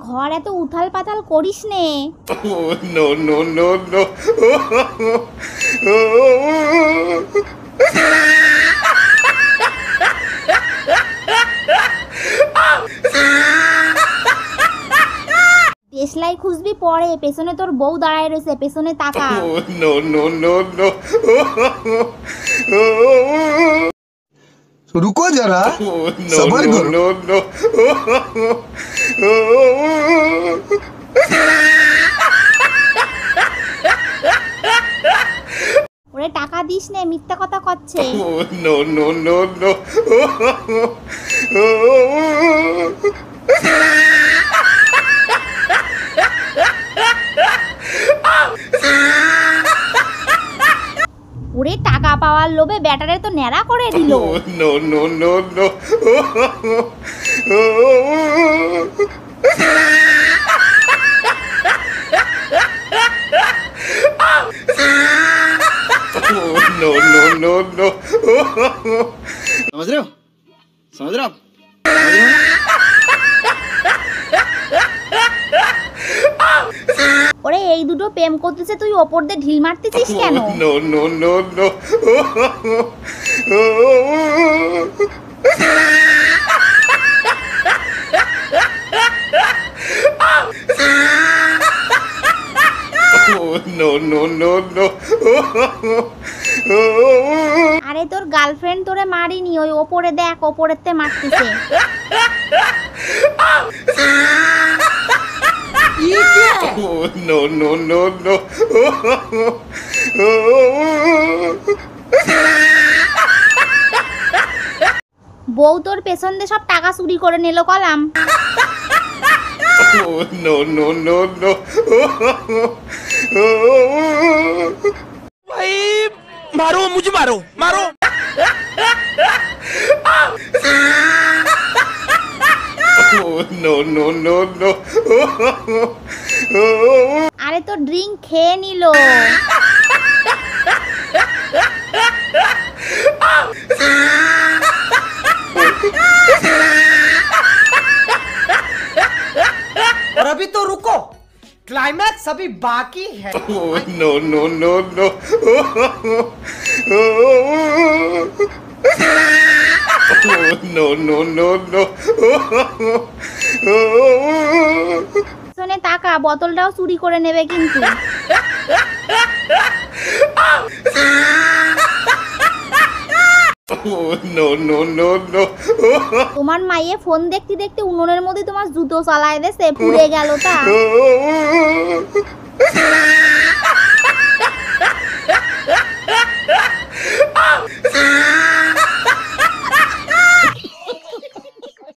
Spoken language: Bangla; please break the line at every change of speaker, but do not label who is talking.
ঘর এত উথাল পাতাল করিস নে।
No no no no.
দেশলাই খুঁজবি পরে, পেছনে তোর বউ দাঁড়ায় রয়েছে, পেছনে তাকা।
No no no no.
रुको जरा सबर करो।
No no.
ওরে টাকা দিস নে, মিথ্যা কথা করছে।
No no no no.
ওরে টাকা পাওয়ার লোভে ব্যাটারে তো ন্যাড়া করে দিল।
No no no no. No no no no.
समझ रहे हो? समझ रहे हो आप?
ওরে এই দুটো প্রেম করতেছে, তুই ওপর দিয়ে ঢিল মারতেছিস কেন?
No no no no. No no no no.
আরে তোর গার্লফ্রেন্ড তোরে মারিনি, ওই ওপরে দেখ, ওপরেতে মারতেছে।
No no no no.
বউ তোর পেছন দিয়ে সব টাকা চুরি করে নিল কলাম।
No no no no.
भाई मारो, मुझे मारो मारो।
No no no no.
আরে তোর ড্রিঙ্ক খেয়ে নিল।
और अभी तो रुको, क्लाइमैक्स अभी बाकी है।
No no no no. No no no no.
শোনে টাকা, বোতলটাও চুরি করে নেবে কিন্তু।
No no no no.
তোমার মাইয়ে ফোন দেখতে দেখতে উনুনের মধ্যে তোমার জুতো চালায় দেছে, পুড়ে গেল তা।